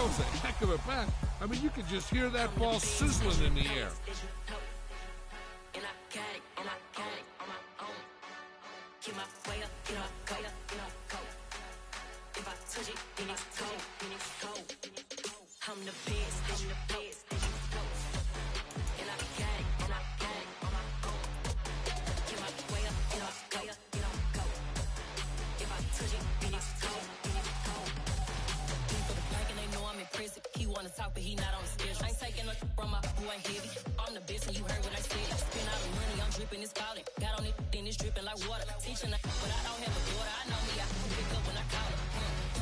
was a heck of a pass. I mean, you could just hear that ball sizzling in the air. He wanna talk, but he not on the schedule. I ain't taking a from my boy heavy. I'm the best, and you heard what I said. Spend all the money, I'm dripping, it's falling. Got on it, then it's dripping like water. Teaching, but I don't have a daughter. I know me, I can pick up when I call her.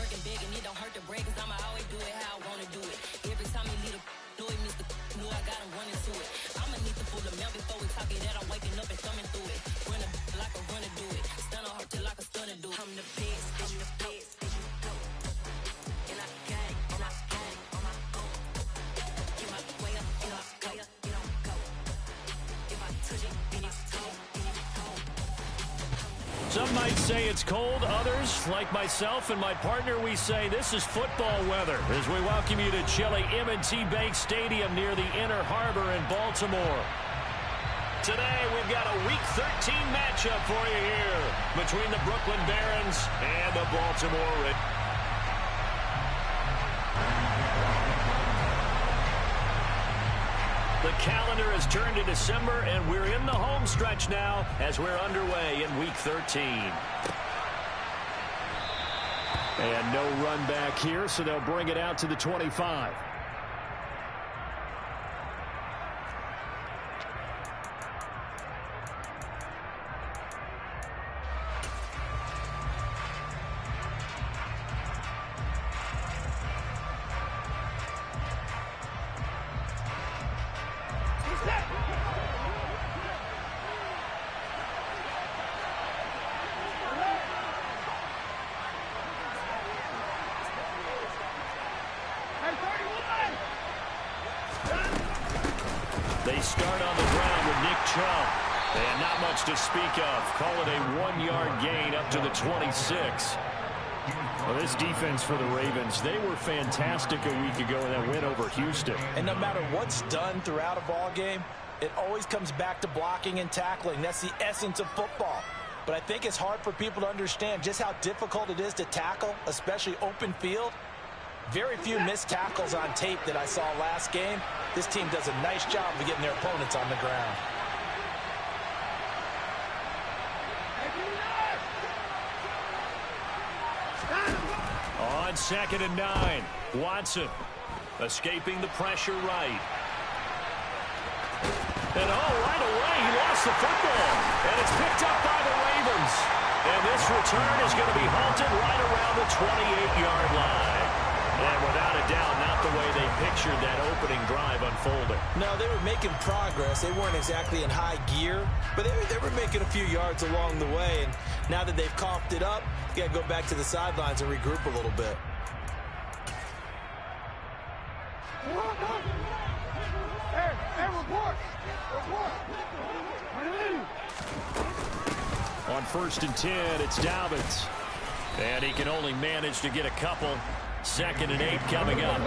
Working big, and it don't hurt to break, cause I'ma always do it how I wanna do it. Every time he lead a know it, Mr. Know I got him running to it. I'ma need to pull the mail before we talk it that I'm waking up and thumbing through it. Run a like a runner do it. Stun on her till like a stunner do it. I'm the best, I'm the best. And I got it, and I got it. Some might say it's cold. Others, like myself and my partner, we say this is football weather as we welcome you to chilly M&T Bank Stadium near the Inner Harbor in Baltimore. Today, we've got a Week 13 matchup for you here between the Brooklyn Barons and the Baltimore Ravens. The calendar has turned to December, and we're in the home stretch now as we're underway in Week 13. And no run back here, so they'll bring it out to the 25. They start on the ground with Nick Chubb. And not much to speak of. Call it a 1-yard gain up to the 26. Well, this defense for the Ravens, they were fantastic a week ago in that win over Houston. And no matter what's done throughout a ball game, it always comes back to blocking and tackling. That's the essence of football. But I think it's hard for people to understand just how difficult it is to tackle, especially open field. Very few missed tackles on tape that I saw last game. This team does a nice job of getting their opponents on the ground. On 2nd and 9, Watson escaping the pressure right. And right away, he lost the football. And it's picked up by the Ravens. And this return is going to be halted right around the 28-yard line. And without a doubt, not the way they pictured that opening drive unfolding. No, they were making progress. They weren't exactly in high gear, but they were making a few yards along the way. And now that they've coughed it up, you got to go back to the sidelines and regroup a little bit. On 1st and 10, it's Dobbins. And he can only manage to get a couple. 2nd and 8 coming up.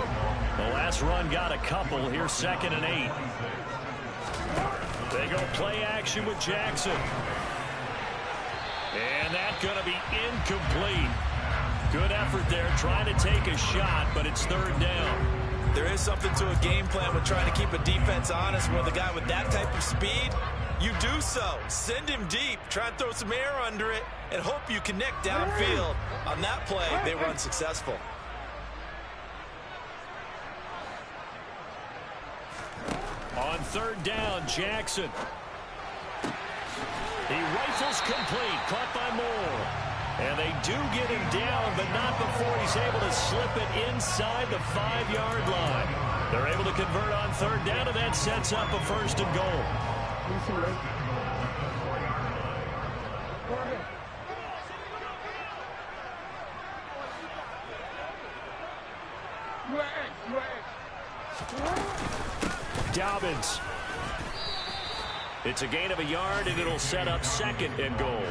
The last run got a couple. Here's 2nd and 8. They go play action with Jackson. And that's going to be incomplete. Good effort there, trying to take a shot, but it's 3rd down. There is something to a game plan with trying to keep a defense honest. With a guy with that type of speed, you do so. Send him deep, try and throw some air under it, and hope you connect downfield. On that play, they were unsuccessful. On 3rd down, Jackson. He rifles complete, caught by Moore. And they do get him down, but not before he's able to slip it inside the 5-yard line. They're able to convert on 3rd down, and that sets up a 1st and goal. Dobbins. It's a gain of a yard, and it'll set up 2nd and goal.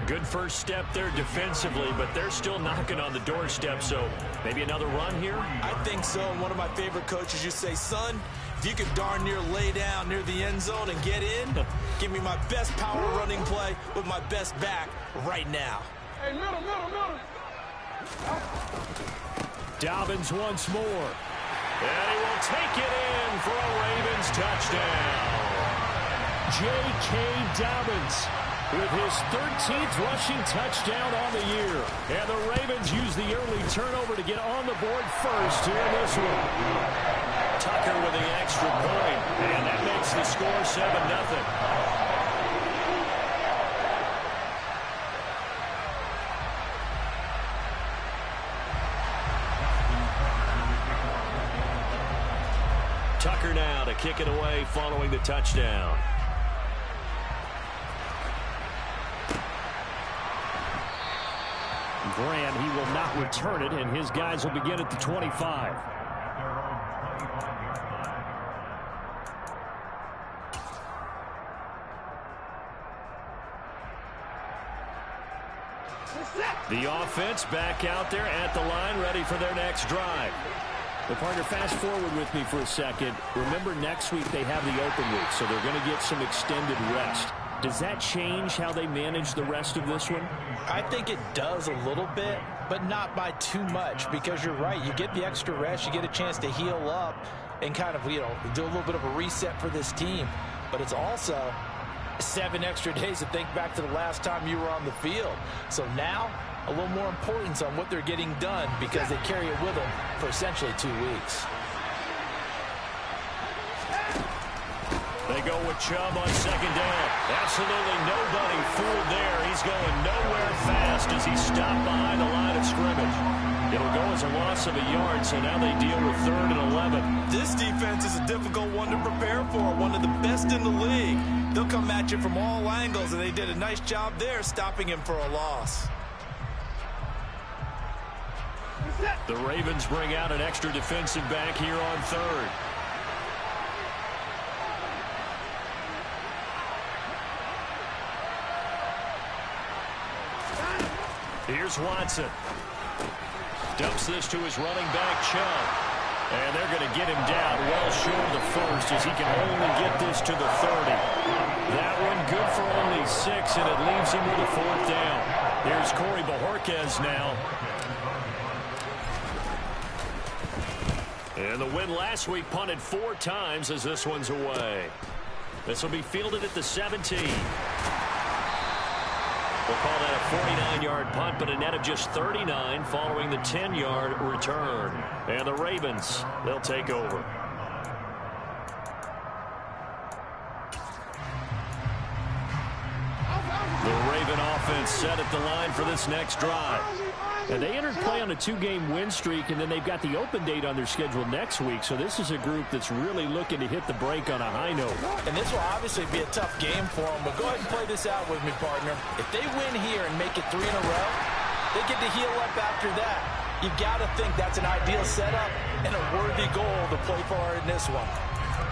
Good first step there defensively, but they're still knocking on the doorstep, so maybe another run here? I think so. And one of my favorite coaches used to say, son, if you could darn near lay down near the end zone and get in, give me my best power running play with my best back right now. Hey, middle. Dobbins once more. And he will take it in for a Ravens touchdown. J.K. Dobbins with his 13th rushing touchdown on the year. And the Ravens use the early turnover to get on the board first here in this one. Tucker with the extra point, and that makes the score 7-0. Tucker now to kick it away following the touchdown. Grant, he will not return it, and his guys will begin at the 25. The offense back out there at the line, ready for their next drive. Well, partner, fast forward with me for a second. Remember, next week they have the open week, so they're going to get some extended rest. Does that change how they manage the rest of this one? I think it does a little bit, but not by too much, because you're right. You get the extra rest, you get a chance to heal up and kind of, do a little bit of a reset for this team. But it's also 7 extra days to think back to the last time you were on the field. So now, a little more importance on what they're getting done because they carry it with them for essentially 2 weeks. They go with Chubb on second down. Absolutely nobody fooled there. He's going nowhere fast as he stopped behind the line of scrimmage. It'll go as a loss of a yard, so now they deal with 3rd and 11. This defense is a difficult one to prepare for, one of the best in the league. They'll come at you from all angles, and they did a nice job there stopping him for a loss. The Ravens bring out an extra defensive back here on 3rd. Here's Watson. Dumps this to his running back, Chubb. And they're going to get him down well short of the first as he can only get this to the 30. That one good for only 6, and it leaves him with a 4th down. Here's Corey Bojorquez now. And the win last week punted 4 times as this one's away. This will be fielded at the 17. We'll call that a 49-yard punt, but a net of just 39 following the 10-yard return. And the Ravens, they'll take over. The Raven offense set at the line for this next drive. And they entered play on a 2-game win streak, and then they've got the open date on their schedule next week. So this is a group that's really looking to hit the break on a high note. And this will obviously be a tough game for them, but go ahead and play this out with me, partner. If they win here and make it 3 in a row, they get to heal up after that. You've got to think that's an ideal setup and a worthy goal to play for in this one.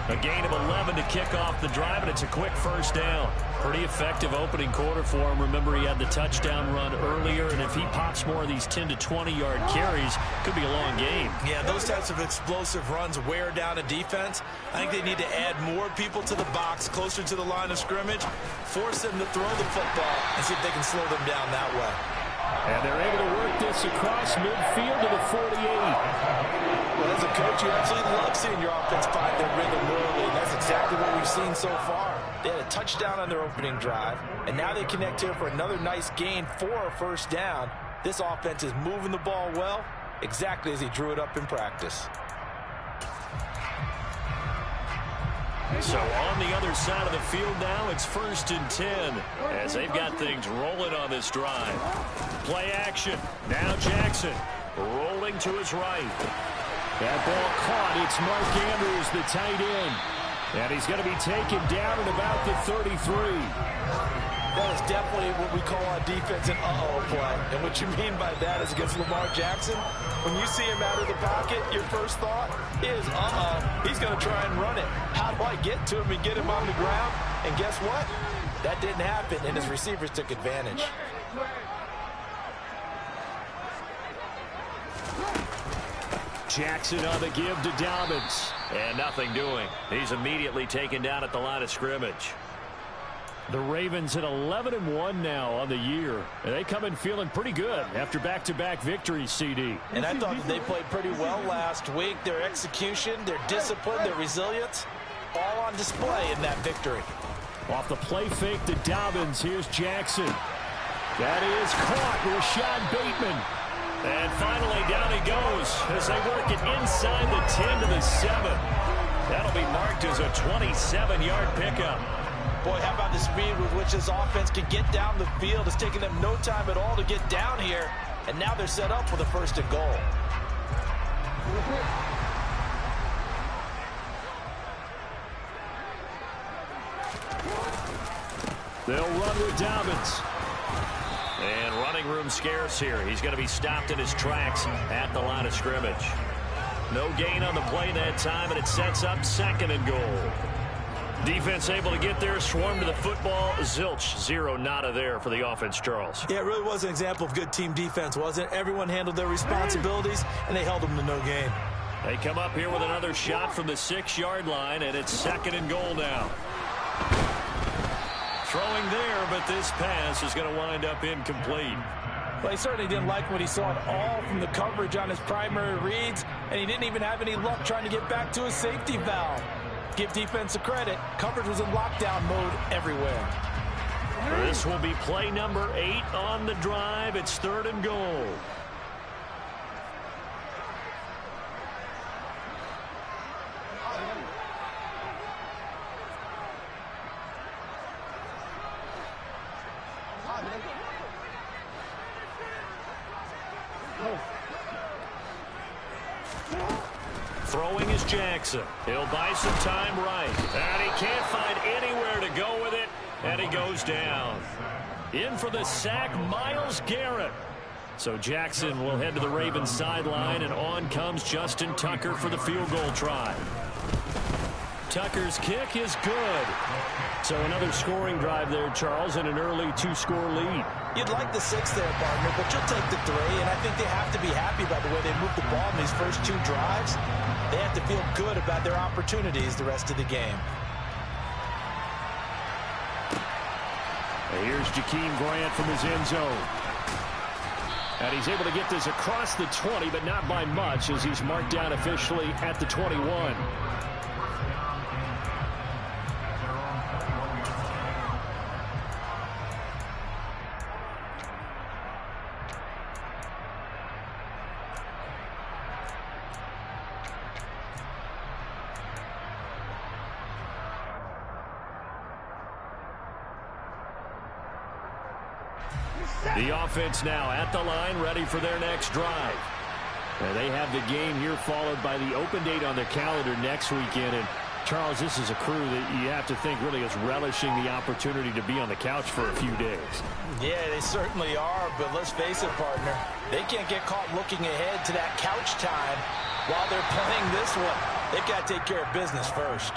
A gain of 11 to kick off the drive, and it's a quick first down. Pretty effective opening quarter for him. Remember, he had the touchdown run earlier, and if he pops more of these 10 to 20-yard carries, could be a long game. Yeah, those types of explosive runs wear down a defense. I think they need to add more people to the box, closer to the line of scrimmage, force them to throw the football, and see if they can slow them down that way. And they're able to work this across midfield to the 48. Well, as a coach, you absolutely love seeing your offense find their rhythm early, and that's exactly what we've seen so far. They had a touchdown on their opening drive, and now they connect here for another nice gain for a first down. This offense is moving the ball well, exactly as he drew it up in practice. So on the other side of the field now, it's 1st and 10 as they've got things rolling on this drive. Play action. Now Jackson rolling to his right. That ball caught. It's Mark Andrews, the tight end. And he's going to be taken down at about the 33. That is definitely what we call on defense an uh-oh play. And what you mean by that is against Lamar Jackson, when you see him out of the pocket, your first thought is, he's going to try and run it. How do I get to him and get him on the ground? And guess what? That didn't happen, and his receivers took advantage. Jackson on the give to Dobbins. And nothing doing. He's immediately taken down at the line of scrimmage. The Ravens at 11-1 now on the year. And they come in feeling pretty good after back-to-back victories, CD. And I thought that they played pretty well last week. Their execution, their discipline, their resilience, all on display in that victory. Off the play fake to Dobbins, here's Jackson. That is caught. Rashad Bateman. And finally down he goes as they work it inside the 10 to the 7. That'll be marked as a 27-yard pickup. Boy, how about the speed with which this offense can get down the field? It's taken them no time at all to get down here. And now they're set up for the first and goal. They'll run with Dobbins. And running room scarce here. He's going to be stopped in his tracks at the line of scrimmage. No gain on the play that time, and it sets up second and goal. Defense able to get there, swarm to the football. Zilch, zero nada there for the offense, Charles. Yeah, it really was an example of good team defense, wasn't it? Everyone handled their responsibilities, and they held them to no gain. They come up here with another shot from the 6-yard line, and it's second and goal now. Throwing there, but this pass is going to wind up incomplete. Well, he certainly didn't like what he saw at all from the coverage on his primary reads, and he didn't even have any luck trying to get back to his safety valve. Give defense a credit. Coverage was in lockdown mode everywhere. This will be play number 8 on the drive. It's third and goal. Throwing is Jackson. He'll buy some time right. And he can't find anywhere to go with it. And he goes down. In for the sack, Myles Garrett. So Jackson will head to the Ravens sideline, and on comes Justin Tucker for the field goal try. Tucker's kick is good. So another scoring drive there, Charles, and an early 2-score lead. You'd like the 6 there, partner, but you'll take the 3, and I think they have to be happy by the way they moved the ball in these first 2 drives. They have to feel good about their opportunities the rest of the game. And here's Jakeem Grant from his end zone. And he's able to get this across the 20, but not by much, as he's marked down officially at the 21. The offense now at the line, ready for their next drive. And they have the game here followed by the open date on their calendar next weekend. And Charles, this is a crew that you have to think really is relishing the opportunity to be on the couch for a few days. Yeah, they certainly are, but let's face it, partner. They can't get caught looking ahead to that couch time while they're playing this one. They've got to take care of business first.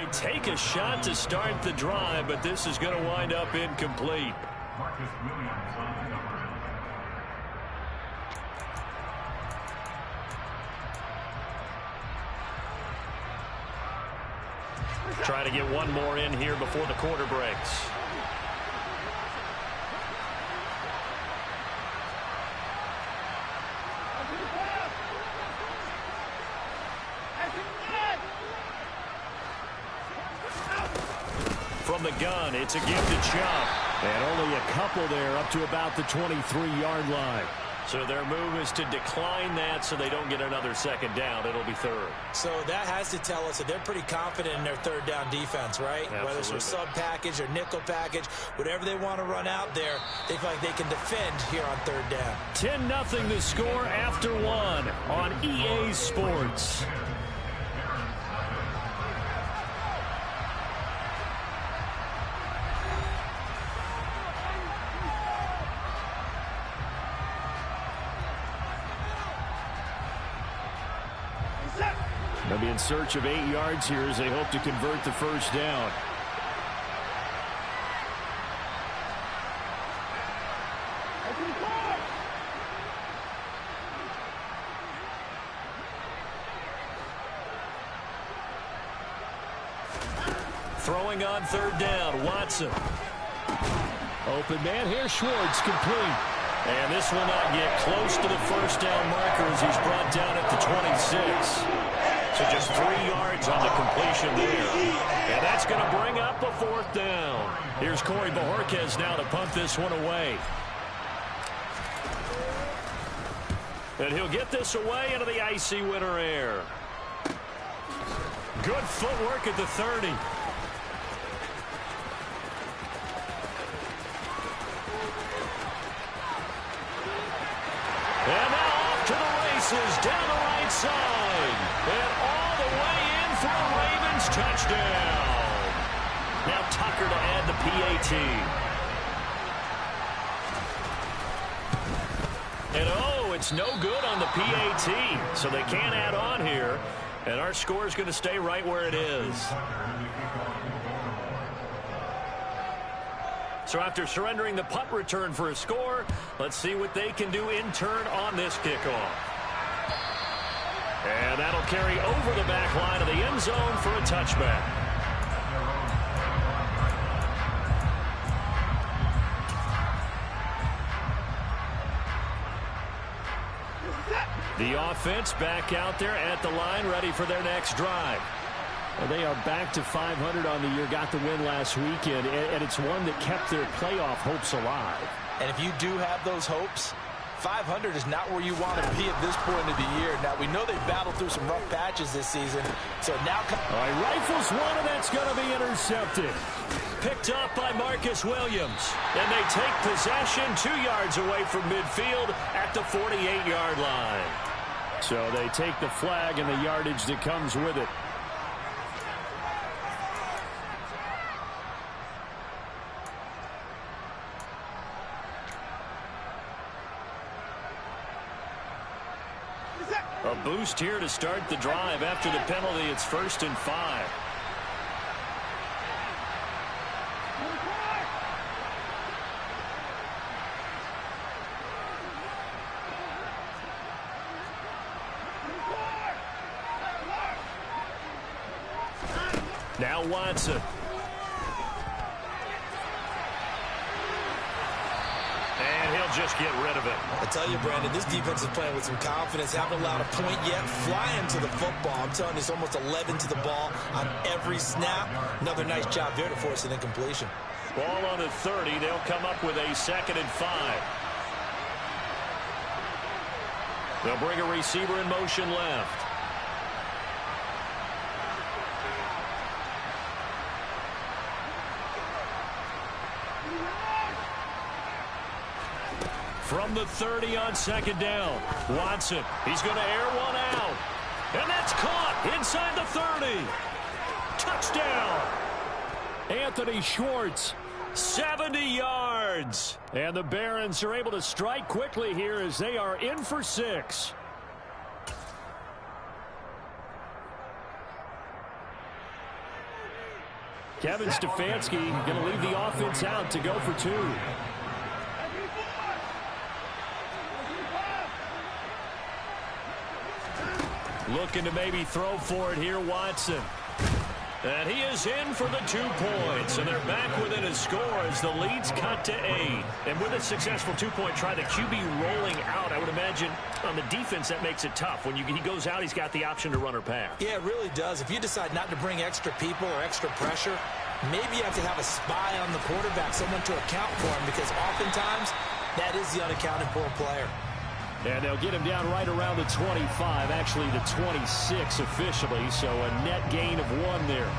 They take a shot to start the drive, but this is going to wind up incomplete. Marcus Williams on the number. Trying to get one more in here before the quarter breaks. From the gun, it's a give to Chubb. And only a couple there up to about the 23-yard line. So their move is to decline that so they don't get another second down. It'll be third. So that has to tell us that they're pretty confident in their third down defense, right? Absolutely. Whether it's a sub package or nickel package, whatever they want to run out there, they feel like they can defend here on third down. 10-0 the score after one on EA Sports. They'll be in search of 8 yards here as they hope to convert the first down. Throwing on third down, Watson. Open man here, Schwartz, complete. And this will not get close to the first down marker as he's brought down at the 26. So just 3 yards on the completion there. And that's going to bring up a fourth down. Here's Corey Bojorquez now to punt this one away. And he'll get this away into the icy winter air. Good footwork at the 30. And now off to the races down the right side. And all the way in for a Ravens touchdown. Now Tucker to add the PAT. And oh, it's no good on the PAT. So they can't add on here. And our score is going to stay right where it is. So after surrendering the punt return for a score, let's see what they can do in turn on this kickoff. And that'll carry over the back line of the end zone for a touchback. The offense back out there at the line, ready for their next drive. Well, they are back to 500 on the year, got the win last weekend, and it's one that kept their playoff hopes alive. And if you do have those hopes, 500 is not where you want to be at this point of the year. Now, we know they've battled through some rough patches this season, so now... All right, rifles one, and that's going to be intercepted. Picked up by Marcus Williams. And they take possession 2 yards away from midfield at the 48-yard line. So they take the flag and the yardage that comes with it. A boost here to start the drive. After the penalty, it's 1st and 5. Now Watson. And he'll just get rid of it. I tell you, Brandon, this defense is playing with some confidence. Haven't allowed a point yet. Flying to the football. I'm telling you, it's almost 11 to the ball on every snap. Another nice job there to force an incompletion. Ball on the 30. They'll come up with a 2nd and 5. They'll bring a receiver in motion left. From the 30 on 2nd down. Watson, he's going to air one out. And that's caught inside the 30. Touchdown. Anthony Schwartz. 70 yards. And the Barons are able to strike quickly here as they are in for 6. Kevin Stefanski going to leave the offense out to go for 2. Looking to maybe throw for it here, Watson. And he is in for the 2 points. And they're back within a score as the lead's cut to 8. And with a successful 2-point try, the QB rolling out, I would imagine on the defense that makes it tough. When he goes out, he's got the option to run or pass. Yeah, it really does. If you decide not to bring extra people or extra pressure, maybe you have to have a spy on the quarterback, someone to account for him, because oftentimes that is the unaccounted for player. And they'll get him down right around the 25, actually the 26 officially, so a net gain of 1 there.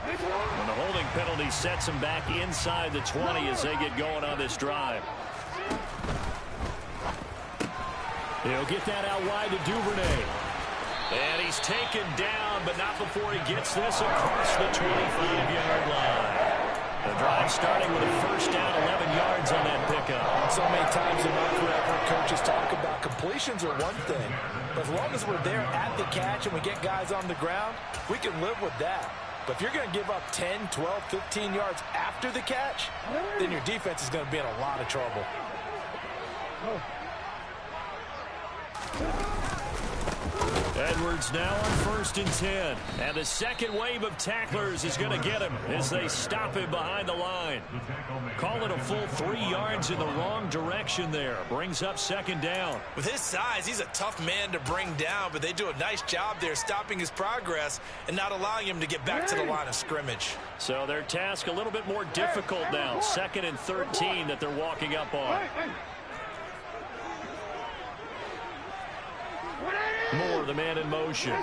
And the holding penalty sets him back inside the 20 as they get going on this drive. He'll get that out wide to Duvernay. And he's taken down, but not before he gets this across the 25-yard line. The drive starting with a first down, 11 yards on that pickup. So many times in my career, I've heard coaches talk about completions are one thing. But as long as we're there at the catch and we get guys on the ground, we can live with that. But if you're going to give up 10, 12, 15 yards after the catch, then your defense is going to be in a lot of trouble. Edwards now on 1st and 10. And the second wave of tacklers is going to get him as they stop him behind the line. Call it a full 3 yards in the wrong direction there. Brings up 2nd down. With his size, he's a tough man to bring down, but they do a nice job there stopping his progress and not allowing him to get back to the line of scrimmage. So their task a little bit more difficult now. 2nd and 13 that they're walking up on. Moore, the man in motion.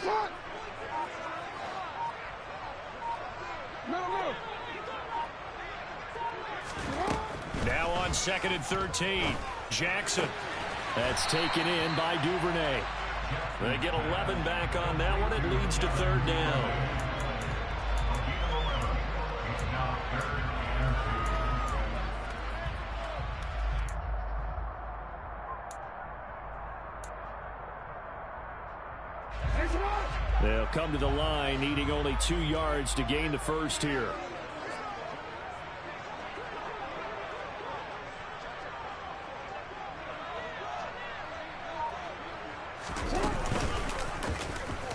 Now on 2nd and 13. Jackson. That's taken in by Duvernay. They get 11 back on that one. It leads to 3rd down. They'll come to the line, needing only 2 yards to gain the first here.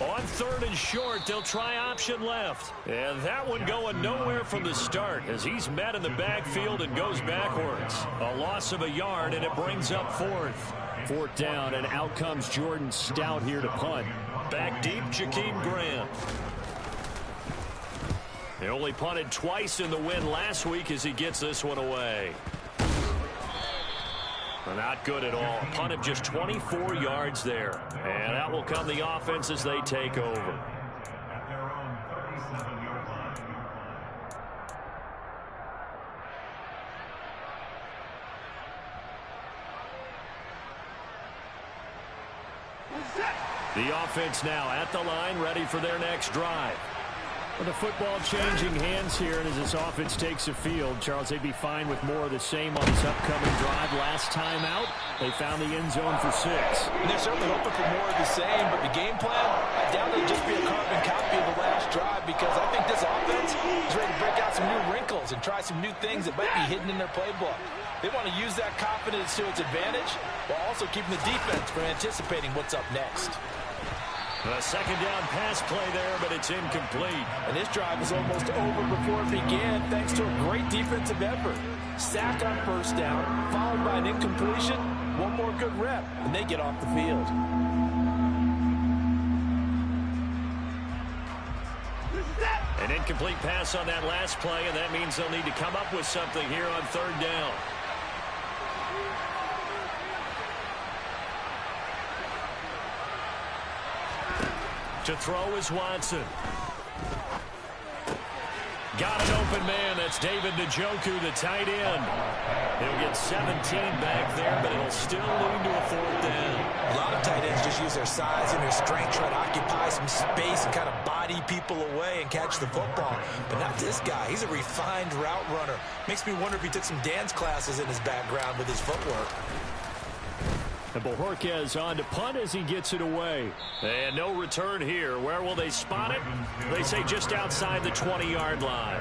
On 3rd and short, they'll try option left. And that one going nowhere from the start as he's met in the backfield and goes backwards. A loss of a yard, and it brings up 4th. 4th down, and out comes Jordan Stout here to punt. Back deep, Jakeem Grant. He only punted twice in the win last week as he gets this one away. Not good at all. A punt of just 24 yards there. And out will come the offense as they take over. At their own 37-yard line. The offense now at the line, ready for their next drive. With the football changing hands here, and as this offense takes the field, Charles, they'd be fine with more of the same on this upcoming drive. Last time out, they found the end zone for 6. And they're certainly hoping for more of the same, but the game plan, I doubt it'll just be a carbon copy of the last drive, because I think this offense is ready to break out some new wrinkles and try some new things that might be hidden in their playbook. They want to use that confidence to its advantage while also keeping the defense from anticipating what's up next. A 2nd down pass play there, but it's incomplete. And this drive was almost over before it began thanks to a great defensive effort. Sack on 1st down, followed by an incompletion, one more good rep, and they get off the field. An incomplete pass on that last play, and that means they'll need to come up with something here on 3rd down. To throw is Watson. got an open man. That's David Njoku, the tight end. He'll get 17 back there, but it'll still lead to a 4th down. A lot of tight ends just use their size and their strength, try to occupy some space and kind of body people away and catch the football. But not this guy. He's a refined route runner. Makes me wonder if he took some dance classes in his background with his footwork. And Bojorquez on to punt as he gets it away. And no return here. Where will they spot it? They say just outside the 20-yard line.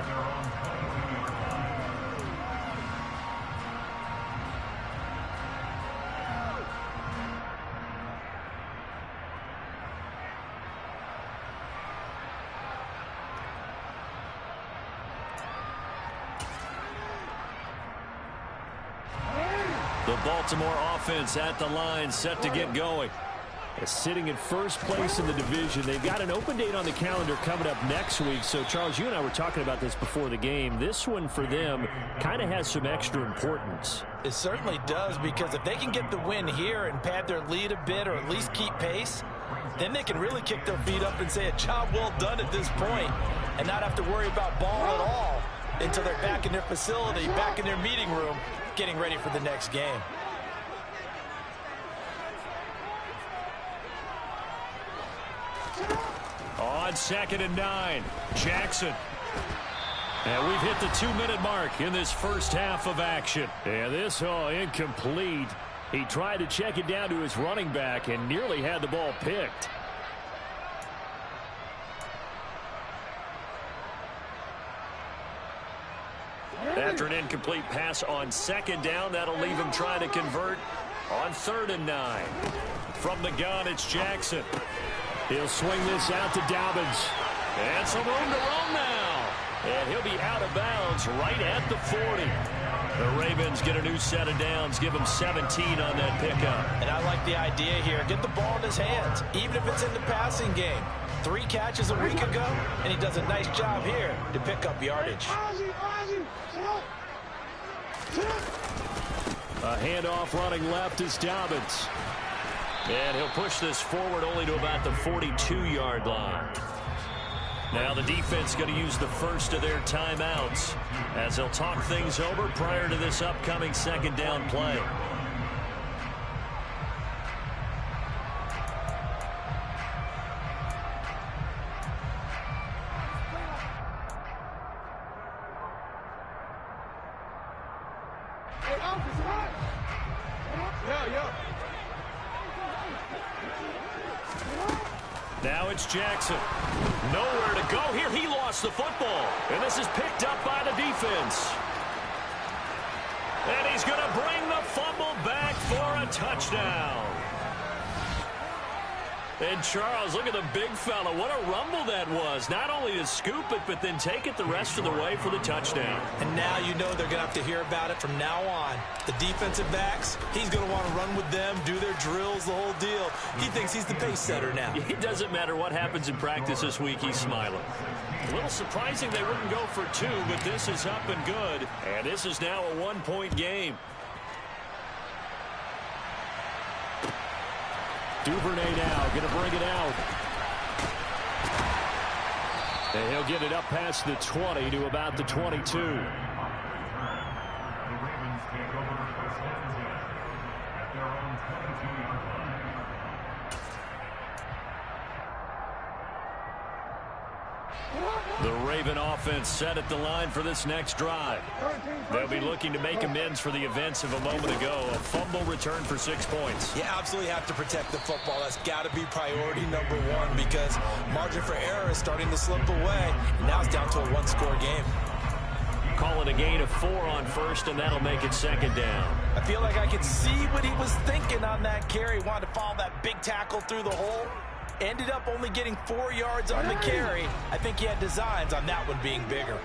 The Baltimore offense at the line, set to get going. Sitting in first place in the division. They've got an open date on the calendar coming up next week. So, Charles, you and I were talking about this before the game. This one for them kind of has some extra importance. It certainly does, because if they can get the win here and pad their lead a bit or at least keep pace, then they can really kick their feet up and say a job well done at this point and not have to worry about ball at all until they're back in their facility, back in their meeting room, getting ready for the next game. On 2nd and 9, Jackson. And we've hit the 2-minute mark in this first half of action. And this incomplete. He tried to check it down to his running back and nearly had the ball picked. After an incomplete pass on 2nd down, that'll leave him trying to convert on 3rd and 9. From the gun, it's Jackson. He'll swing this out to Dobbins. And some room to roam now. And he'll be out of bounds right at the 40. The Ravens get a new set of downs, give him 17 on that pickup. And I like the idea here. Get the ball in his hands, even if it's in the passing game. 3 catches a week ago, and he does a nice job here to pick up yardage. A handoff running left is Dobbins. And he'll push this forward only to about the 42-yard line. Now the defense going to use the first of their timeouts as they'll talk things over prior to this upcoming 2nd down play. Now it's Jackson. Nowhere to go here. He lost the football. And this is picked up by the defense. And he's going to bring the fumble back for a touchdown. And Charles, look at the big fella. What a rumble that was. Not only to scoop it, but then take it the rest of the way for the touchdown. And now you know they're going to have to hear about it from now on. The defensive backs, he's going to want to run with them, do their drills, the whole deal. He thinks he's the pace setter now. It doesn't matter what happens in practice this week, he's smiling. A little surprising they wouldn't go for 2, but this is up and good. And this is now a 1-point game. Duvernay now going to bring it out. And he'll get it up past the 20 to about the 22. The Ravens take over first and 10 at their own 22-yard line. The Raven offense set at the line for this next drive. They'll be looking to make amends for the events of a moment ago. A fumble return for 6 points. You absolutely have to protect the football. That's got to be priority number 1 because margin for error is starting to slip away. Now it's down to a 1-score game. Call it a gain of 4 on 1st, and that'll make it 2nd down. I feel like I could see what he was thinking on that carry. Wanted to follow that big tackle through the hole. Ended up only getting 4 yards on the carry. I think he had designs on that one being bigger.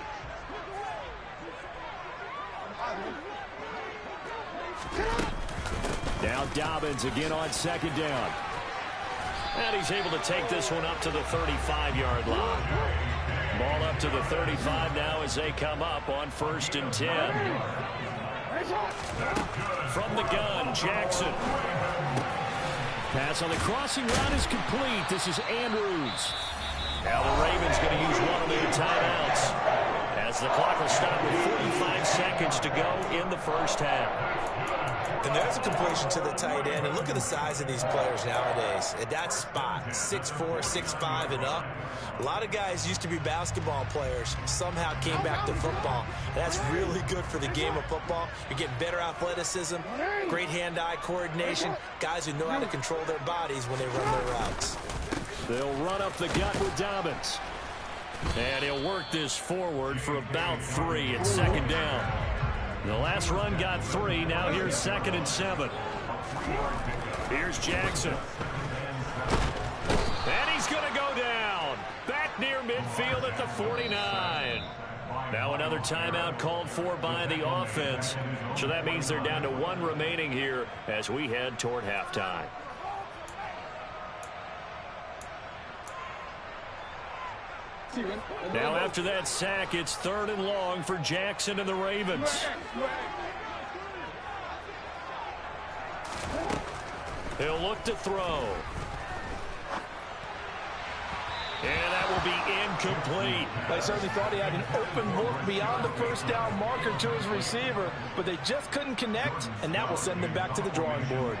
Now Dobbins again on 2nd down. And he's able to take this one up to the 35-yard line. Ball up to the 35 now as they come up on 1st and 10. From the gun, Jackson. Pass on the crossing route is complete. This is Andrews. Now the Ravens going to use one of their timeouts as the clock will stop with 45 seconds to go in the first half. And there's a completion to the tight end. And look at the size of these players nowadays. At that spot, 6'4", 6'5", and up. A lot of guys used to be basketball players, somehow came back to football. And that's really good for the game of football. You're getting better athleticism, great hand-eye coordination, guys who know how to control their bodies when they run their routes. They'll run up the gut with Dobbins. And he'll work this forward for about 3. It's second down. The last run got 3. Now here's 2nd and 7. Here's Jackson. And he's going to go down. Back near midfield at the 49. Now another timeout called for by the offense. So that means they're down to 1 remaining here as we head toward halftime. Now after that sack, it's 3rd and long for Jackson and the Ravens. He'll look to throw. And that will be incomplete. They certainly thought he had an open look beyond the first down marker to his receiver, but they just couldn't connect, and that will send them back to the drawing board.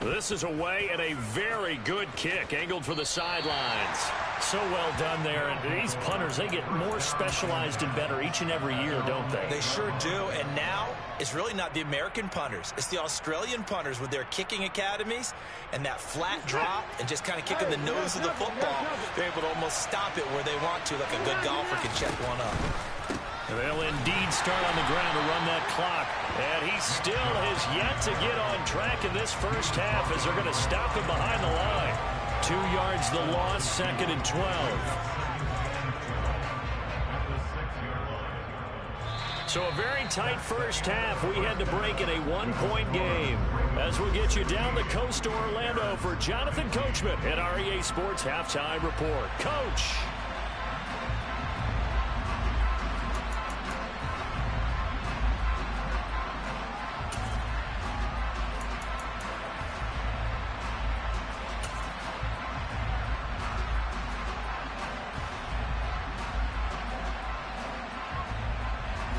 This is away and a very good kick angled for the sidelines. So well done there. And these punters, they get more specialized and better each and every year, don't they? They sure do. And now it's really not the American punters. It's the Australian punters with their kicking academies and that flat drop and just kind of kicking the nose of the football. They're able to almost stop it where they want to, like a good golfer can check one up. They'll indeed start on the ground to run that clock. And he still has yet to get on track in this first half as they're going to stop him behind the line. 2 yards the loss, 2nd and 12. So a very tight first half. We had to break in a 1-point game. As we get you down the coast to Orlando for Jonathan Coachman at our EA Sports Halftime Report. Coach.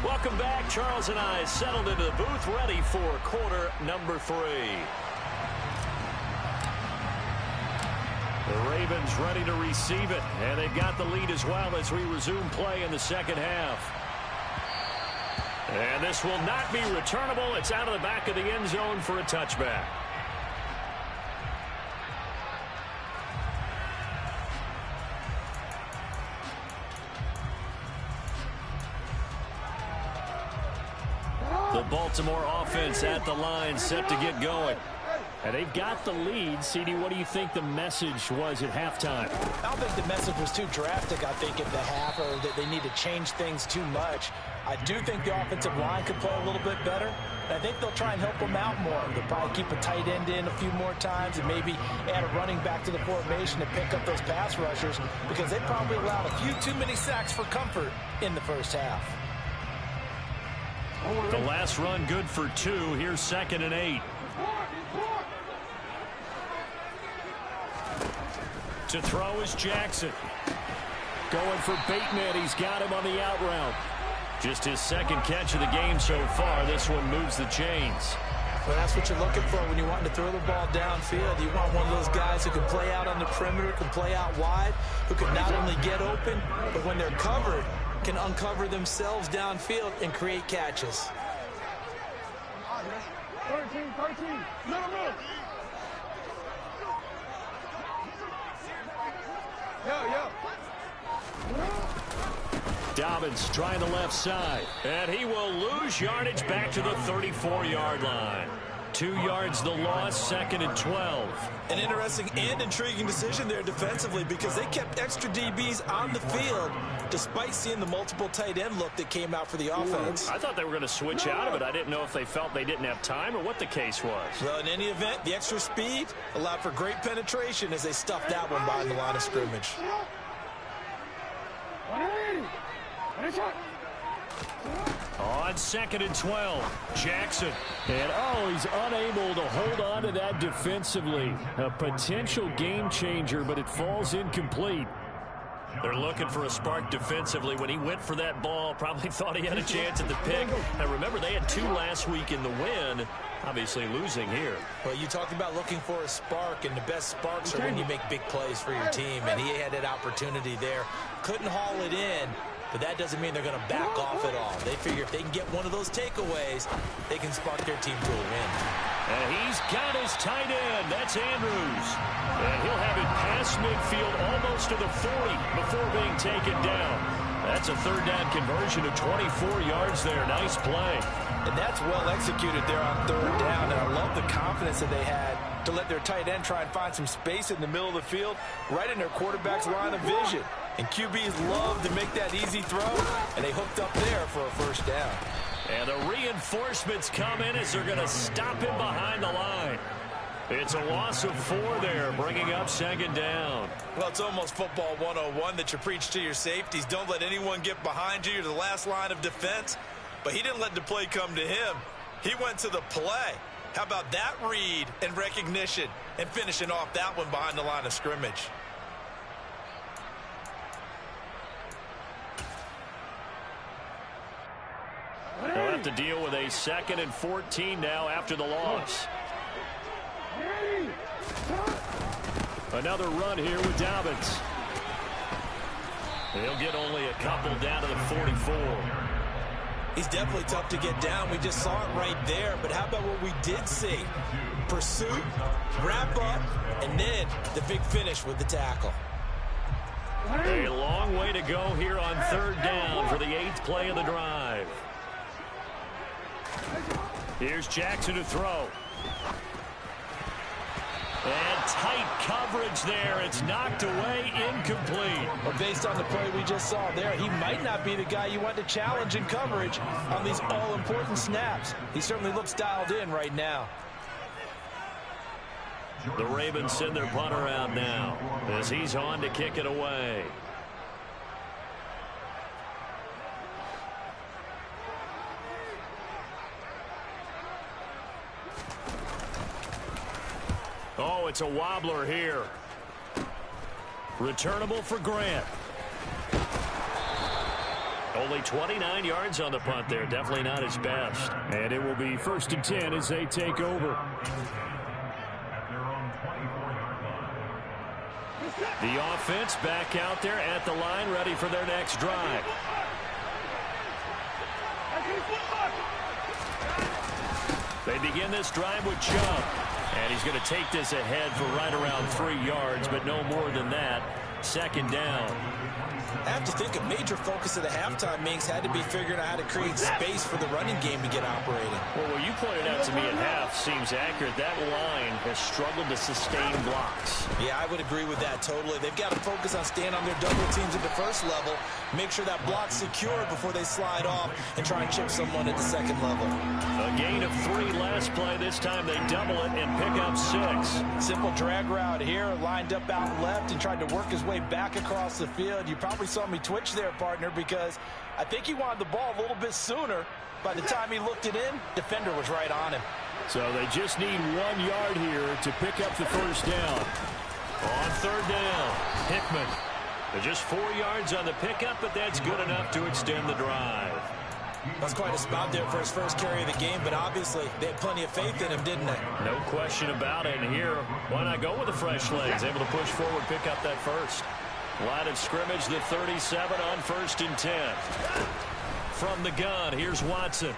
Welcome back. Charles and I settled into the booth ready for quarter number 3. The Ravens ready to receive it, and they've got the lead as well as we resume play in the second half. And this will not be returnable. It's out of the back of the end zone for a touchback. The Baltimore offense at the line, set to get going. And they've got the lead. CD, what do you think the message was at halftime? I don't think the message was too drastic, I think, at the half, or that they need to change things too much. I do think the offensive line could play a little bit better. And I think they'll try and help them out more. They'll probably keep a tight end in a few more times and maybe add a running back to the formation to pick up those pass rushers, because they probably allowed a few too many sacks for comfort in the first half. The last run good for 2. Here's 2nd and 8. To throw is Jackson. Going for Bateman. He's got him on the out route. Just his 2nd catch of the game so far. This one moves the chains. Well, that's what you're looking for when you want to throw the ball downfield. You want one of those guys who can play out on the perimeter, can play out wide, who can not only get open, but when they're covered, can uncover themselves downfield and create catches. 13, middle. Yo. Dobbins trying the left side, and he will lose yardage back to the 34-yard line. 2 yards the loss, 2nd and 12. An interesting and intriguing decision there defensively, because they kept extra DBs on the field despite seeing the multiple tight end look that came out for the offense. I thought they were going to switch out of it. I didn't know if they felt they didn't have time or what the case was. Well, in any event, the extra speed allowed for great penetration as they stuffed that one behind the line of scrimmage. Ready? On 2nd and 12, Jackson. And, he's unable to hold on to that defensively. A potential game changer, but it falls incomplete. They're looking for a spark defensively. When he went for that ball, probably thought he had a chance at the pick. Now, remember, they had 2 last week in the win. Obviously losing here. Well, you talked about looking for a spark, and the best sparks are when you make big plays for your team, and he had that opportunity there. Couldn't haul it in, but that doesn't mean they're going to back off at all. They figure if they can get one of those takeaways, they can spark their team to a win. And he's got his tight end. That's Andrews. And he'll have it past midfield almost to the 40 before being taken down. That's a 3rd down conversion of 24 yards there. Nice play. And that's well executed there on 3rd down. And I love the confidence that they had to let their tight end try and find some space in the middle of the field, right in their quarterback's line of vision. And QBs love to make that easy throw, and they hooked up there for a 1st down. And the reinforcements come in as they're going to stop him behind the line. It's a loss of 4 there, bringing up 2nd down. Well, it's almost football 101 that you preach to your safeties. Don't let anyone get behind you. You're the last line of defense. But he didn't let the play come to him. He went to the play. How about that read and recognition and finishing off that one behind the line of scrimmage? They'll have to deal with a 2nd and 14 now after the loss. Another run here with Dobbins. They'll get only a couple down to the 44. He's definitely tough to get down. We just saw it right there. But how about what we did see? Pursuit, wrap up, and then the big finish with the tackle. A long way to go here on 3rd down for the 8th play of the drive. Here's Jackson to throw. And tight coverage there. It's knocked away, incomplete. Well, based on the play we just saw there, he might not be the guy you want to challenge in coverage on these all-important snaps. He certainly looks dialed in right now. The Ravens send their punter out now as he's on to kick it away. Oh, it's a wobbler here. Returnable for Grant. Only 29 yards on the punt there. Definitely not his best. And it will be 1st and 10 as they take over. The offense back out there at the line, ready for their next drive. They begin this drive with Chubb. And he's going to take this ahead for right around 3 yards, but no more than that. 2nd down. I have to think a major focus of the halftime, Minks, had to be figuring out how to create space for the running game to get operating. Well, what you pointed out to me at half seems accurate. That line has struggled to sustain blocks. Yeah, I would agree with that totally. They've got to focus on staying on their double teams at the 1st level, make sure that block's secure before they slide off and try and chip someone at the 2nd level. A gain of 3 last play. This time they double it and pick up 6. Simple drag route here, lined up out left and tried to work his way back across the field. You probably saw me twitch there, partner, because I think he wanted the ball a little bit sooner. By the time he looked it in, defender was right on him. So they just need 1 yard here to pick up the 1st down. On 3rd down, Hickman. They're just 4 yards on the pickup, but that's good enough to extend the drive. That's quite a spot there for his first carry of the game, but obviously they had plenty of faith in him, didn't they? No question about it. And here, why not go with the fresh legs? Able to push forward, pick up that 1st. Line of scrimmage, the 37 on 1st and 10. From the gun, here's Watson.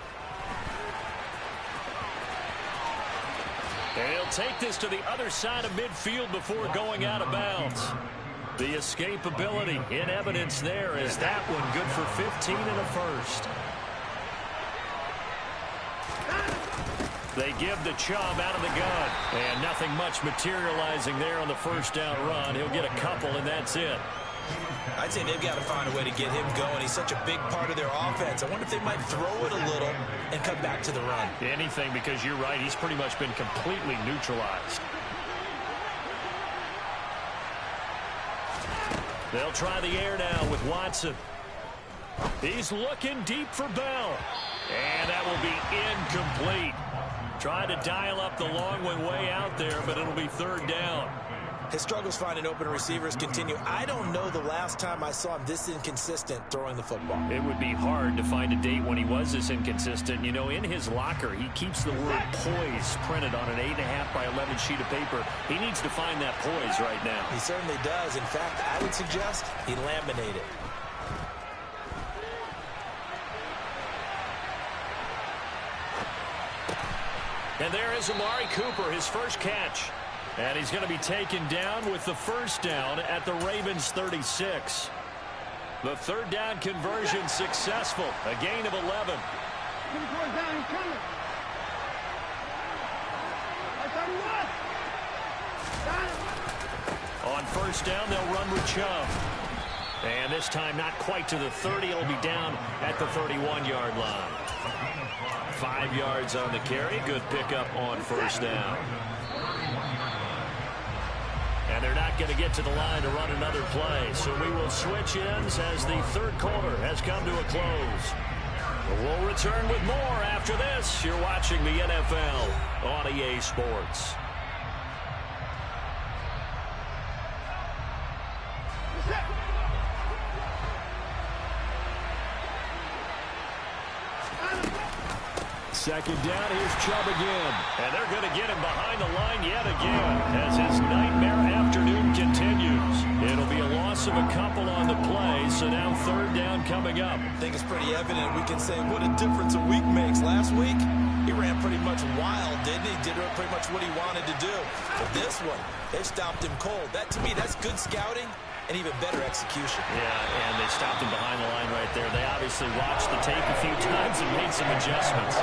And he'll take this to the other side of midfield before going out of bounds. The escapability in evidence there is that one good for 15 and a 1st. They give the Chubb out of the gun. And nothing much materializing there on the 1st down run. He'll get a couple, and that's it. I'd say they've got to find a way to get him going. He's such a big part of their offense. I wonder if they might throw it a little and come back to the run. Anything, because you're right. He's pretty much been completely neutralized. They'll try the air now with Watson. He's looking deep for Bell. And that will be incomplete. Trying to dial up the long one way out there, but it'll be third down. His struggles finding open receivers continue. I don't know the last time I saw him this inconsistent throwing the football. It would be hard to find a date when he was this inconsistent. You know, in his locker, he keeps the word poise printed on an 8.5 by 11 sheet of paper. He needs to find that poise right now. He certainly does. In fact, I would suggest he laminate it. And there is Amari Cooper, his first catch. And he's going to be taken down with the first down at the Ravens 36. The third down conversion successful. A gain of 11. On first down, they'll run with Chubb. And this time not quite to the 30. It'll be down at the 31-yard line. 5 yards on the carry. Good pickup on first down. And they're not going to get to the line to run another play. So we will switch ends as the third quarter has come to a close. We'll return with more after this. You're watching the NFL on EA Sports. Second down, here's Chubb again. And they're going to get him behind the line yet again as his nightmare afternoon continues. It'll be a loss of a couple on the play, so now third down coming up. I think it's pretty evident. We can say what a difference a week makes. Last week, he ran pretty much wild, didn't he? Did pretty much what he wanted to do. But this one, they stopped him cold. That, to me, that's good scouting and even better execution. Yeah, and they stopped him behind the line right there. They obviously watched the tape a few times and made some adjustments.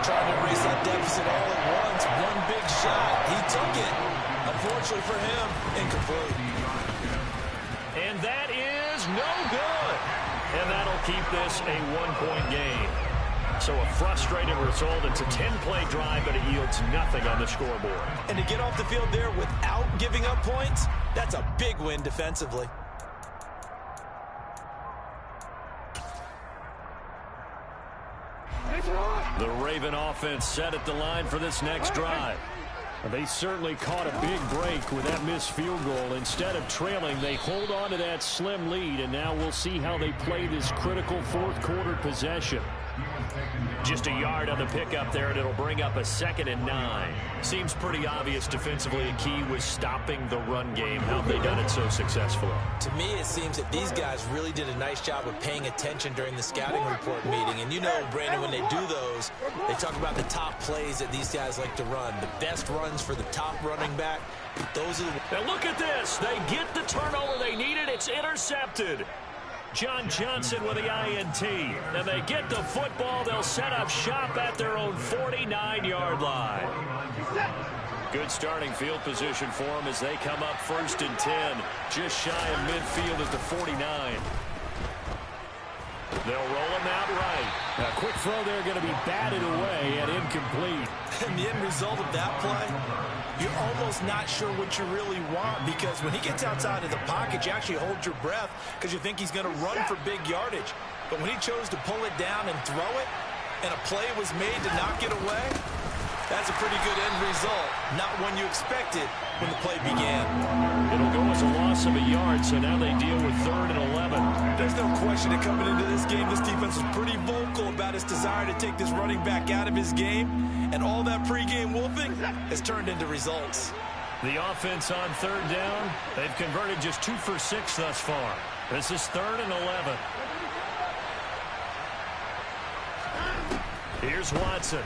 Trying to erase that deficit all at once. One big shot. He took it. Unfortunately for him, incomplete. And that is no good. And that'll keep this a one-point game. So a frustrating result. It's a 10-play drive, but it yields nothing on the scoreboard. And to get off the field there without giving up points, that's a big win defensively. The Raven offense set at the line for this next drive. They certainly caught a big break with that missed field goal. Instead of trailing, they hold on to that slim lead, and now we'll see how they play this critical fourth quarter possession. Just a yard on the pickup there, and it'll bring up a 2nd and 9. Seems pretty obvious defensively a key was stopping the run game. How have they done it so successfully? To me, it seems that these guys really did a nice job of paying attention during the scouting report meeting. And you know, Brandon, when they do those, they talk about the top plays that these guys like to run. The best runs for the top running back. Those are the... Now look at this. They get the turnover they needed. It's intercepted. John Johnson with the INT. And they get the football. They'll set up shop at their own 49-yard line. Good starting field position for them as they come up 1st and 10. Just shy of midfield at the 49. They'll roll him out right. A quick throw there going to be batted away and incomplete. And the end result of that play, you're almost not sure what you really want, because when he gets outside of the pocket, you actually hold your breath because you think he's going to run for big yardage. But when he chose to pull it down and throw it, and a play was made to knock it away, that's a pretty good end result. Not one you expected when the play began. It'll go as a loss of a yard, so now they deal with 3rd and 11. There's no question that coming into this game, this defense was pretty vocal about its desire to take this running back out of his game. And all that pregame wolfing has turned into results. The offense on 3rd down, they've converted just 2 for 6 thus far. This is 3rd and 11. Here's Watson.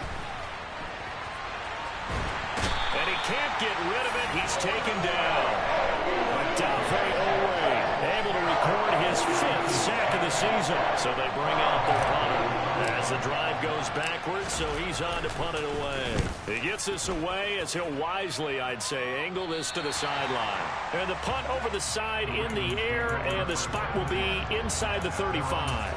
And he can't get rid of it. He's taken down. Odafe Oweh able to record his 5th sack of the season. So they bring out their punter as the drive goes backwards, so he's on to punt it away. He gets this away as he'll wisely, I'd say, angle this to the sideline. And the punt over the side in the air, and the spot will be inside the 35.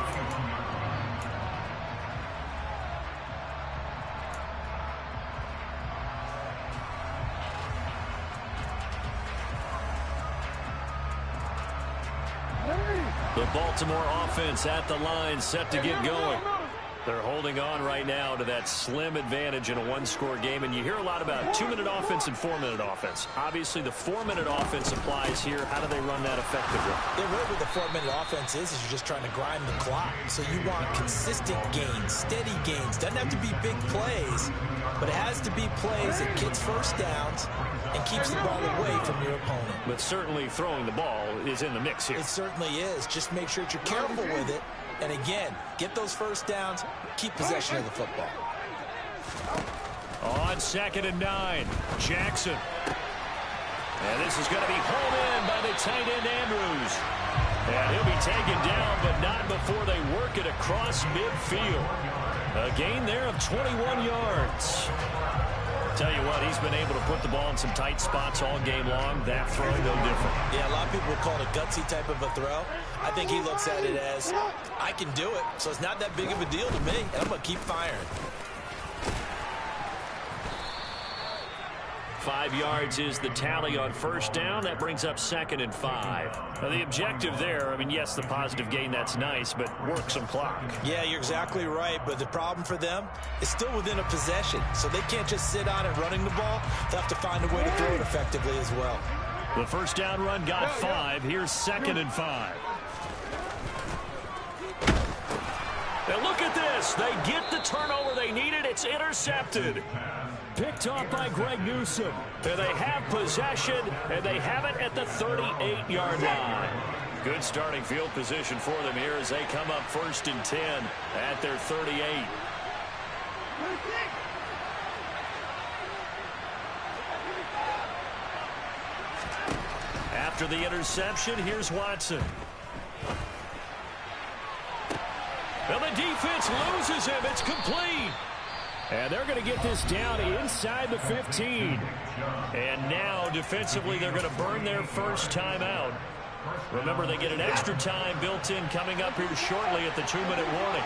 The Baltimore offense at the line, set to get going. They're holding on right now to that slim advantage in a one-score game, and you hear a lot about 2-minute offense and 4-minute offense. Obviously, the 4-minute offense applies here. How do they run that effectively? Yeah, really what the 4-minute offense is you're just trying to grind the clock. So you want consistent gains, steady gains. Doesn't have to be big plays, but it has to be plays that gets first downs and keeps the ball away from your opponent. But certainly throwing the ball is in the mix here. It certainly is. Just make sure that you're careful with it. And again, get those first downs, keep possession of the football. On 2nd and 9, Jackson. And this is going to be hauled in by the tight end Andrews. And he'll be taken down, but not before they work it across midfield. A gain there of 21 yards. Tell you what, he's been able to put the ball in some tight spots all game long. That throw, no different. Yeah, a lot of people would call it a gutsy type of a throw. I think he looks at it as, I can do it, so it's not that big of a deal to me, and I'm going to keep firing. 5 yards is the tally on first down. That brings up 2nd and 5. Now, the objective there, I mean, yes, the positive gain, that's nice, but work some clock. Yeah, you're exactly right, but the problem for them is still within a possession, so they can't just sit on it running the ball. They'll have to find a way to throw it effectively as well. The first down run got 5. Here's 2nd and 5. And look at this. They get the turnover they needed. It's intercepted. Picked off by Greg Newsome. And they have possession, and they have it at the 38-yard line. Good starting field position for them here as they come up 1st and 10 at their 38. After the interception, here's Watson. And the defense loses him. It's complete. And they're going to get this down inside the 15. And now, defensively, they're going to burn their first timeout. Remember, they get an extra time built in coming up here shortly at the 2-minute warning.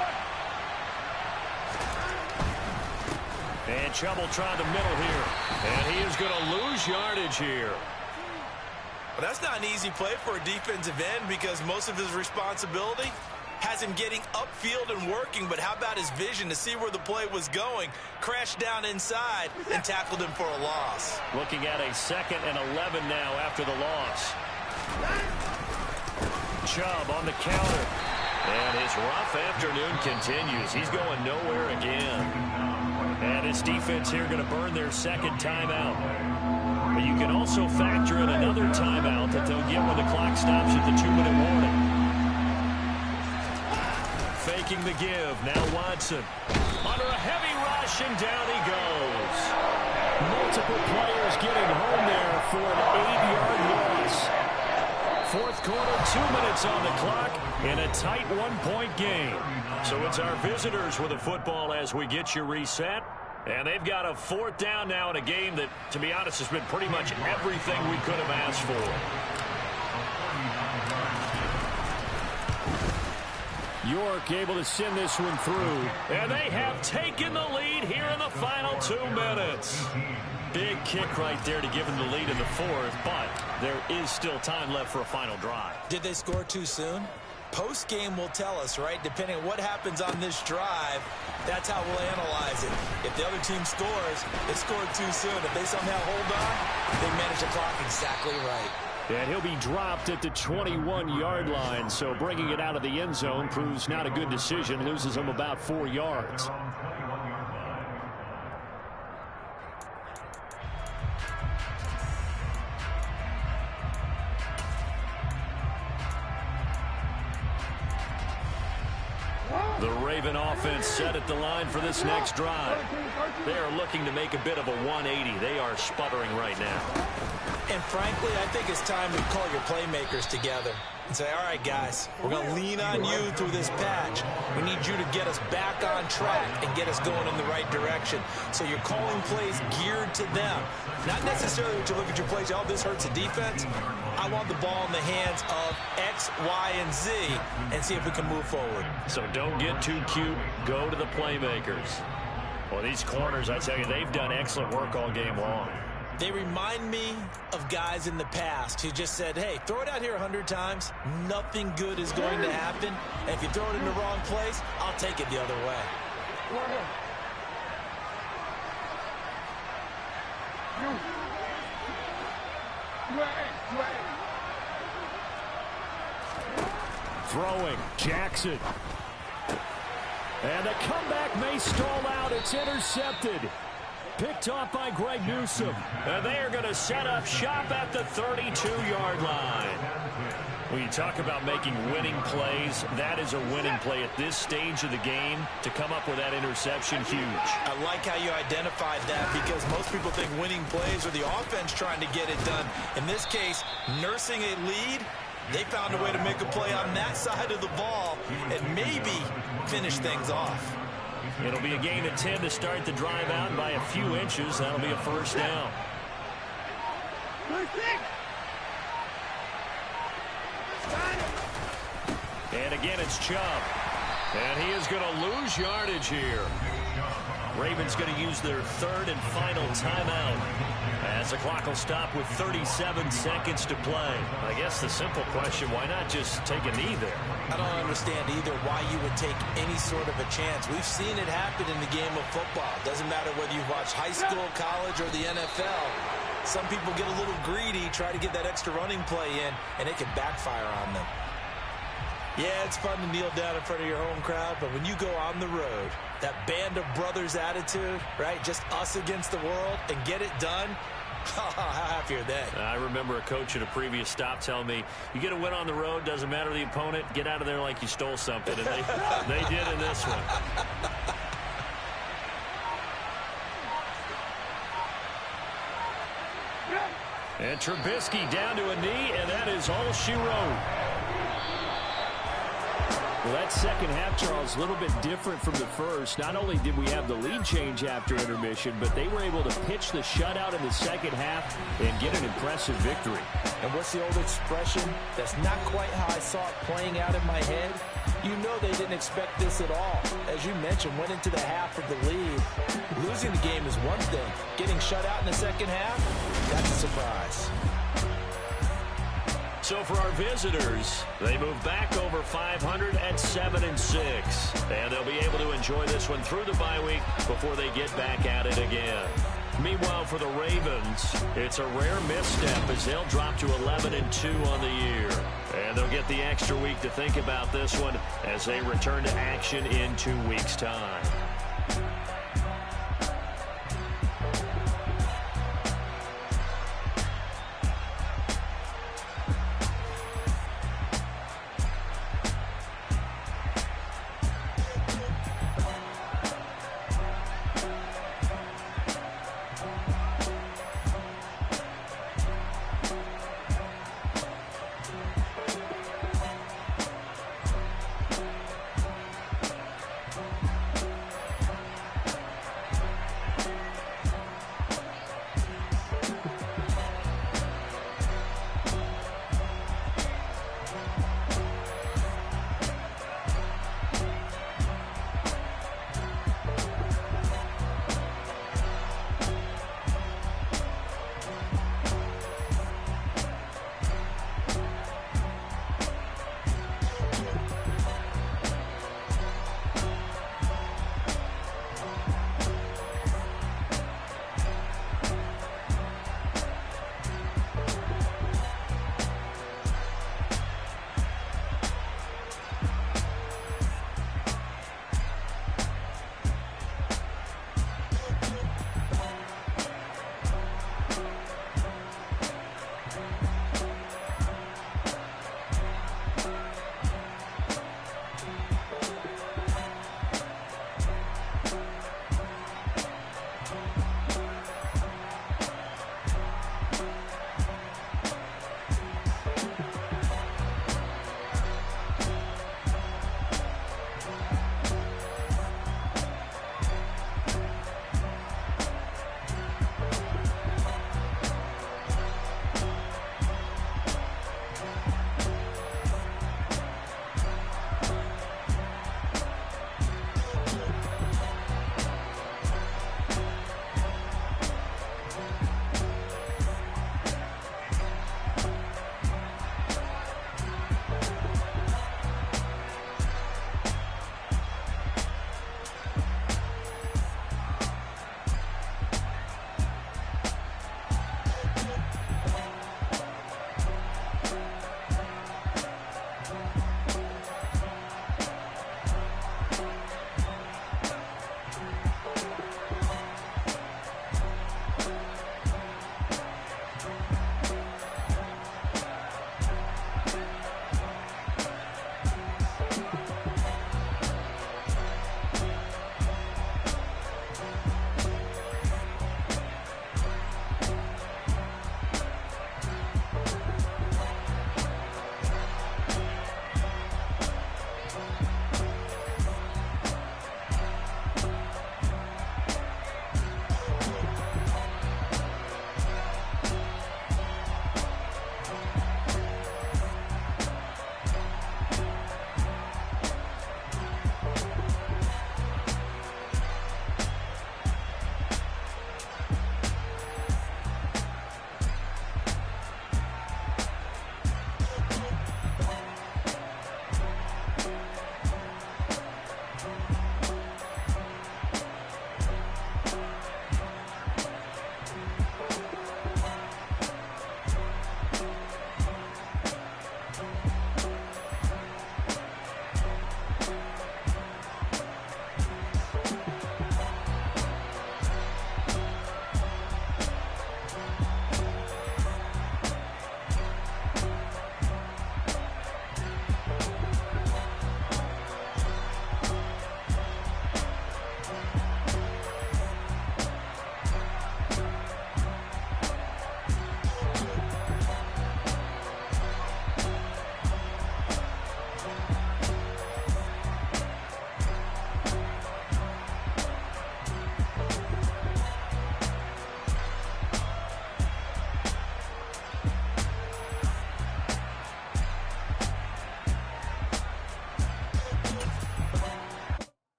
And Chubb trying the middle here. And he is going to lose yardage here. Well, that's not an easy play for a defensive end because most of his responsibility has him getting upfield and working, but how about his vision to see where the play was going? Crashed down inside and tackled him for a loss. Looking at a 2nd and 11 now after the loss. Chubb on the counter. And his rough afternoon continues. He's going nowhere again. And his defense here going to burn their 2nd timeout. But you can also factor in another timeout that they'll get when the clock stops at the 2-minute warning. Faking the give. Now Watson. Under a heavy rush, and down he goes. Multiple players getting home there for an 8-yard loss. 4th quarter, 2 minutes on the clock, in a tight 1-point game. So it's our visitors with the football as we get you reset. And they've got a 4th down now in a game that, to be honest, has been pretty much everything we could have asked for. York able to send this one through. And they have taken the lead here in the final 2 minutes. Big kick right there to give them the lead in the 4th, but there is still time left for a final drive. Did they score too soon? Post-game will tell us, right? Depending on what happens on this drive, that's how we'll analyze it. If the other team scores, they scored too soon. If they somehow hold on, they manage the clock exactly right. And he'll be dropped at the 21-yard line, so bringing it out of the end zone proves not a good decision. Loses him about 4 yards. The Raven offense set at the line for this next drive. They are looking to make a bit of a 180. They are sputtering right now. And frankly, I think it's time to call your playmakers together and say, all right, guys, we're going to lean on you through this patch. We need you to get us back on track and get us going in the right direction. So you're calling plays geared to them. Not necessarily to look at your plays, oh, this hurts the defense. I want the ball in the hands of X, Y, and Z and see if we can move forward. So don't get too cute. Go to the playmakers. Well, these corners, I tell you, they've done excellent work all game long. They remind me of guys in the past who just said, hey, throw it out here 100 times. Nothing good is going to happen. And if you throw it in the wrong place, I'll take it the other way. Throwing, Jackson. And the comeback may stall out. It's intercepted. Picked off by Greg Newsome. And they are going to set up shop at the 32-yard line. When you talk about making winning plays, that is a winning play at this stage of the game. To come up with that interception, huge. I like how you identified that because most people think winning plays are the offense trying to get it done. In this case, nursing a lead, they found a way to make a play on that side of the ball and maybe finish things off. It'll be a gain of 10 to start the drive out by a few inches. That'll be a first down. And again, it's Chubb. And he is going to lose yardage here. Ravens going to use their third and final timeout as the clock will stop with 37 seconds to play. I guess the simple question, why not just take a knee there? I don't understand either why you would take any sort of a chance. We've seen it happen in the game of football. Doesn't matter whether you watch high school, college, or the NFL. Some people get a little greedy, try to get that extra running play in, and it can backfire on them. Yeah, it's fun to kneel down in front of your home crowd, but when you go on the road, that band of brothers attitude, right, just us against the world, and get it done, how happy are they? I remember a coach at a previous stop telling me, you get a win on the road, doesn't matter the opponent, get out of there like you stole something, and they did in this one. And Trubisky down to a knee, and that is all she wrote. Well, that second half, Charles, a little bit different from the first. Not only did we have the lead change after intermission, but they were able to pitch the shutout in the second half and get an impressive victory. And what's the old expression? That's not quite how I saw it playing out in my head. You know they didn't expect this at all. As you mentioned, went into the half with the lead. Losing the game is one thing. Getting shut out in the second half, that's a surprise. So for our visitors, they move back over 500 at 7-6. And they'll be able to enjoy this one through the bye week before they get back at it again. Meanwhile, for the Ravens, it's a rare misstep as they'll drop to 11-2 on the year. And they'll get the extra week to think about this one as they return to action in 2 weeks' time.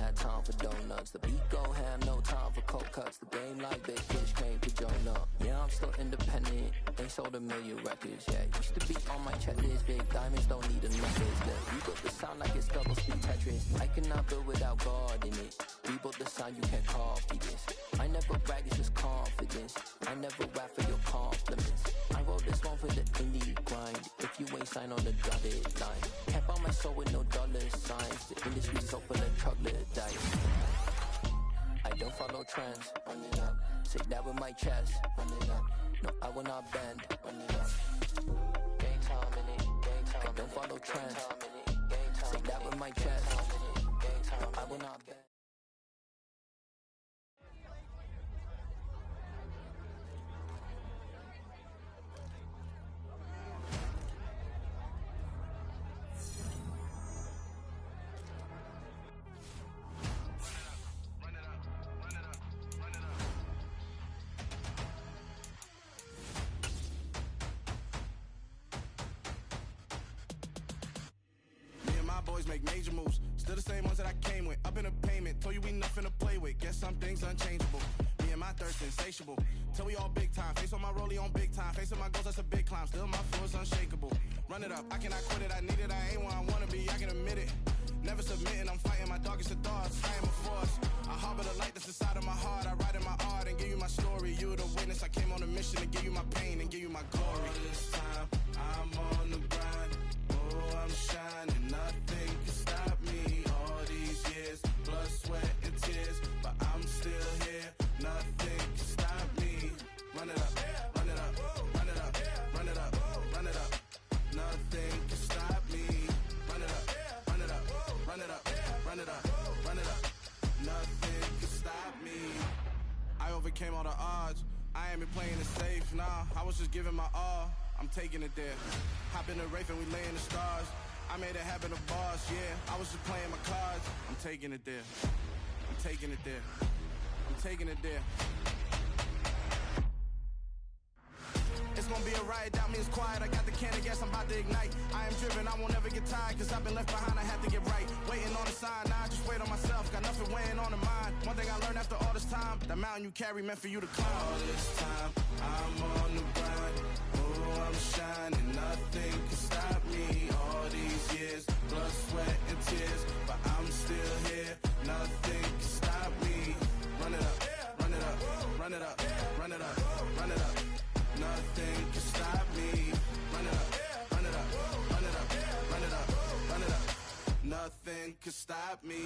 had time for donuts. The beat gon' have no time for cold cuts. The game like big fish came to Jonah. Yeah, I'm still independent. They sold 1 million records. Yeah, used to be on my checklist. Big diamonds don't need a necklace. We built the sound like it's double speed Tetris. I cannot build without God in it. We built the sound, you can't copy this. I never brag, it's just confidence. I never rap for your compliments. I wrote this one for the indie grind. If you ain't signed on the dotted line, can't buy my soul with no dollar signs. The industry's so full of chocolate dice. I don't follow trends. Run it up. Say that with my chest. Run it up. No, I will not bend. Run it up. Game time in it. Game time. I don't follow trends. Say that with my chest. No, I will not bend. Boys make major moves, still the same ones that I came with. Up in a payment, told you we nothing to play with. Guess some things unchangeable. Me and my thirst insatiable. Till we all big time. Face on my rollie on big time. Facing my goals, that's a big climb. Still my flow is unshakable. Run it up, I cannot quit it. I need it, I ain't where I wanna be. I can admit it. Never submitting, I'm fighting my darkest of thoughts. I am a force. I harbor the light that's inside of my heart. I write in my art and give you my story. You the witness. I came on a mission to give you my pain and give you my glory. All this time, I'm on the grind. Oh, I'm shining. Nothing can stop me. All these years, blood, sweat, and tears. But I'm still here. Nothing can stop me. Run it up, run it up, run it up, run it up, run it up. Nothing can stop me. Run it up, run it up, run it up, run it up, run it up. Nothing can stop me. I overcame all the odds. I ain't been playing it safe, nah. I was just giving my all. I'm taking it there. Hop in the Wraith and we lay in the stars. I made it happen to boss, yeah. I was just playing my cards. I'm taking it there. I'm taking it there. I'm taking it there. It's gonna be a riot, that means quiet. I got the can of gas, I'm about to ignite. I am driven, I won't ever get tired, cause I've been left behind, I have to get right. Waiting on a sign, now I just wait on myself. Got nothing weighing on the mind. One thing I learned after all this time, that mountain you carry meant for you to climb. All this time, I'm on the grind. Oh, I'm shining, nothing can stop me. All these years, blood, sweat, and tears. But I'm still here, nothing can stop me. Run it up, run it up, run it up, run it up, run it up. Nothing can stop me. Run it up, run it up, run it up, run it up, run it up. Nothing can stop me.